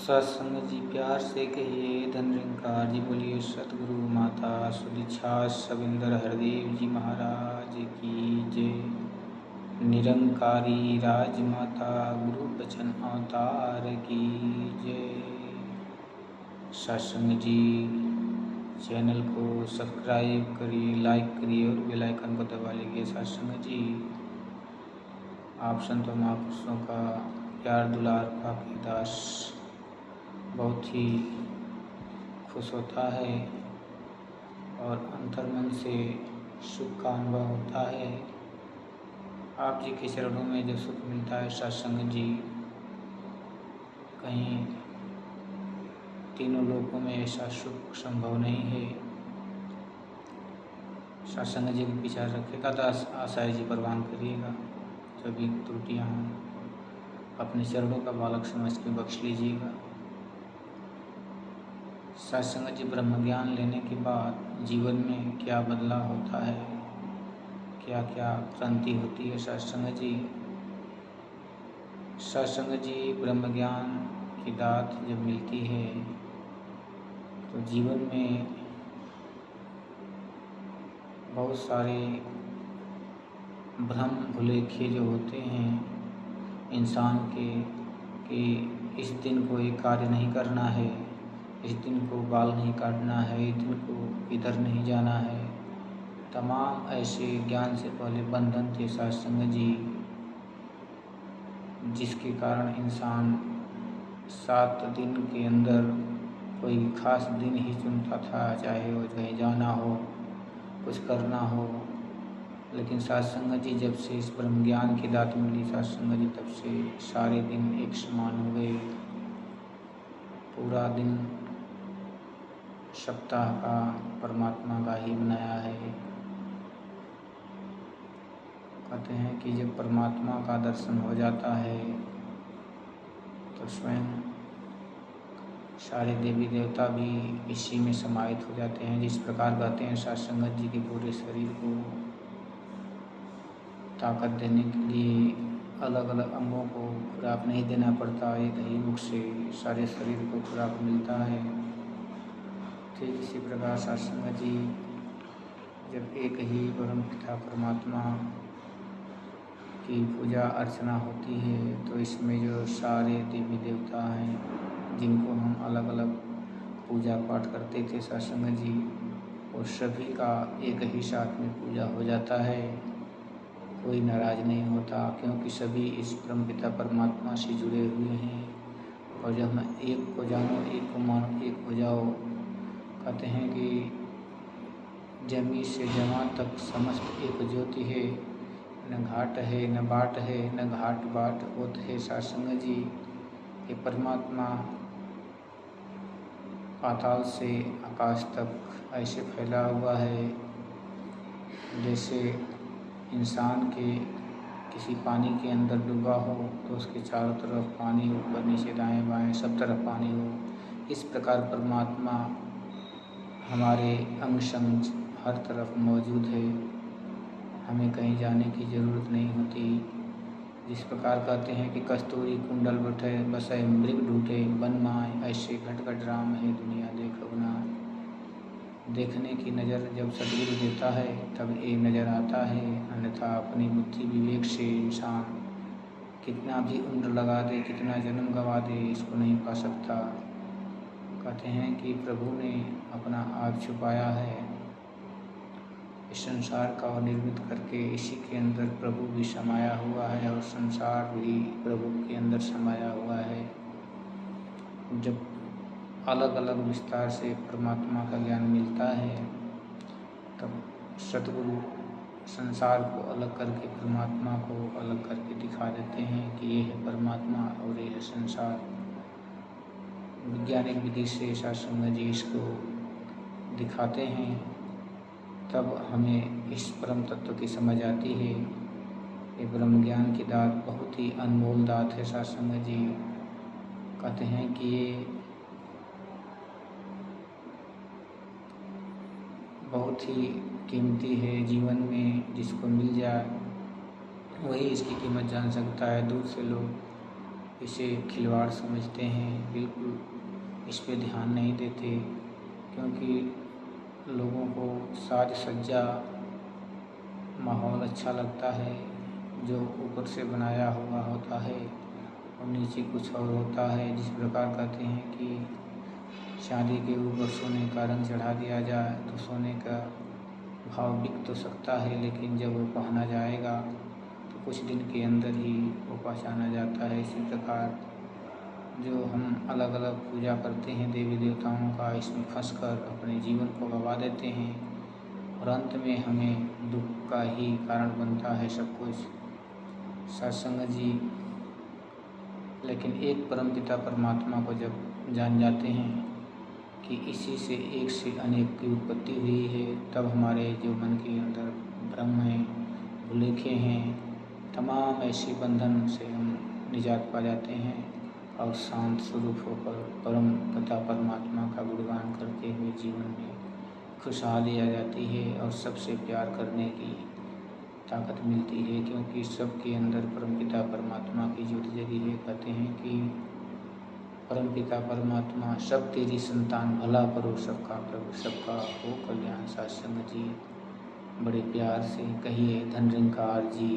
सत्संग जी प्यार से कहिए धन निरंकार जी। बोलिए सतगुरु माता सुदीक्षा सविंदर हरदेव जी महाराज की जय। निरंकारी राजमाता गुरु बचन अवतार की जय। सत्संग जी चैनल को सब्सक्राइब करिए, लाइक करिए और बेल आइकन को दबा लीजिए। सत्संग जी आप संतों महापुरुषों का प्यार दुलार पाके दास बहुत ही खुश होता है और अंतर्मन से सुख का अनुभव होता है। आप जी के चरणों में जो सुख मिलता है सत्संग जी, कहीं तीनों लोकों में ऐसा सुख संभव नहीं है। सत्संग जी को विचार रखेगा तो आशाएं जी प्रवान करिएगा। जो भी त्रुटियाँ हों अपने चरणों का बालक समझ के बख्श लीजिएगा। सत्संग जी ब्रह्म ज्ञान लेने के बाद जीवन में क्या बदलाव होता है, क्या क्या क्रांति होती है। सत्संग जी ब्रह्म ज्ञान की दात जब मिलती है तो जीवन में बहुत सारे भ्रम भुलेखे जो होते हैं इंसान के, कि इस दिन को ये कार्य नहीं करना है, इस दिन को बाल नहीं काटना है, इस दिन को इधर नहीं जाना है। तमाम ऐसे ज्ञान से पहले बंधन थे सत्संग जी, जिसके कारण इंसान 7 दिन के अंदर कोई खास दिन ही चुनता था, चाहे वो कहीं जाना हो, कुछ करना हो। लेकिन सत्संग जी जब से इस ब्रह्म ज्ञान की दात मिली सत्संग जी, तब से सारे दिन एक समान हो गए। पूरा दिन सप्ताह का परमात्मा का ही बनाया है। कहते हैं कि जब परमात्मा का दर्शन हो जाता है तो स्वयं सारे देवी देवता भी इसी में समाहित हो जाते हैं। जिस प्रकार कहते हैं सत्संग जी के पूरे शरीर को ताकत देने के लिए अलग अलग अंगों को खुराक नहीं देना पड़ता, एक ही मुख से सारे शरीर को खुराक मिलता है। ठीक इसी प्रकार सत्संग जी जब एक ही परम पिता परमात्मा की पूजा अर्चना होती है तो इसमें जो सारे देवी देवता हैं जिनको हम अलग अलग पूजा पाठ करते थे सत्संग जी, और सभी का एक ही साथ में पूजा हो जाता है। कोई नाराज नहीं होता क्योंकि सभी इस परम पिता परमात्मा से जुड़े हुए हैं। और जब हम एक को जानो, एक को मानो, एक हो जाओ। कहते हैं कि जमी से जमा तक समस्त एक ज्योति है, न घाट है न बाट है, न घाट बाट होत है। सत्संग जी ये परमात्मा पाताल से आकाश तक ऐसे फैला हुआ है जैसे इंसान के किसी पानी के अंदर डूबा हो तो उसके चारों तरफ पानी, ऊपर नीचे दाएं बाएं सब तरफ पानी हो। इस प्रकार परमात्मा हमारे अंग संग हर तरफ मौजूद है, हमें कहीं जाने की ज़रूरत नहीं होती। जिस प्रकार कहते हैं कि कस्तूरी कुंडल बटे बसै मृग ढूंढे बन माय, ऐसे घट घट राम है दुनिया देखो ना। देखने की नज़र जब सदगुरु देता है तब ये नज़र आता है, अन्यथा अपनी बुद्धि विवेक से इंसान कितना भी उम्र लगा दे, कितना जन्म गंवा दे, इसको नहीं पा सकता। कहते हैं कि प्रभु ने अपना आप छुपाया है इस संसार का और निर्मित करके इसी के अंदर प्रभु भी समाया हुआ है और संसार भी प्रभु के अंदर समाया हुआ है। जब अलग अलग विस्तार से परमात्मा का ज्ञान मिलता है तब सतगुरु संसार को अलग करके परमात्मा को अलग करके दिखा देते हैं कि ये है परमात्मा और ये है संसार। वैज्ञानिक विधि से सत्संग जी इसको दिखाते हैं, तब हमें इस परम तत्व की समझ आती है। ये ब्रह्म ज्ञान की दात बहुत ही अनमोल दात है सत्संग जी। कहते हैं कि ये बहुत ही कीमती है, जीवन में जिसको मिल जाए वही इसकी कीमत जान सकता है। दूर से लोग इसे खिलवाड़ समझते हैं, बिल्कुल इस पे ध्यान नहीं देते, क्योंकि लोगों को साज सज्जा माहौल अच्छा लगता है, जो ऊपर से बनाया हुआ होता है और नीचे कुछ और होता है। जिस प्रकार कहते हैं कि चांदी के ऊपर सोने का रंग चढ़ा दिया जाए तो सोने का भाव बिक तो सकता है, लेकिन जब वो पहना जाएगा तो कुछ दिन के अंदर ही वो पहचाना जाता है। इसी प्रकार जो हम अलग अलग पूजा करते हैं देवी देवताओं का, इसमें फंसकर अपने जीवन को गंवा देते हैं और अंत में हमें दुख का ही कारण बनता है सब कुछ। सत्संग जी, लेकिन एक परमपिता परमात्मा को जब जान जाते हैं कि इसी से एक से अनेक की उत्पत्ति हुई है, तब हमारे जो मन के अंदर भ्रम हैं, भुलेखे हैं, तमाम ऐसे बंधन से हम निजात पा जाते हैं और शांत स्वरूप होकर परम पिता परमात्मा का गुणगान करते हुए जीवन में खुशहाली आ जाती है और सबसे प्यार करने की ताकत मिलती है, क्योंकि सबके अंदर परमपिता परमात्मा की ज्योति जगी है। कहते हैं कि परमपिता परमात्मा सब तेरी संतान, भला करो सबका प्रभु, सबका हो कल्याण। सत्संग जी, बड़े प्यार से कहिए धनरिंकार जी।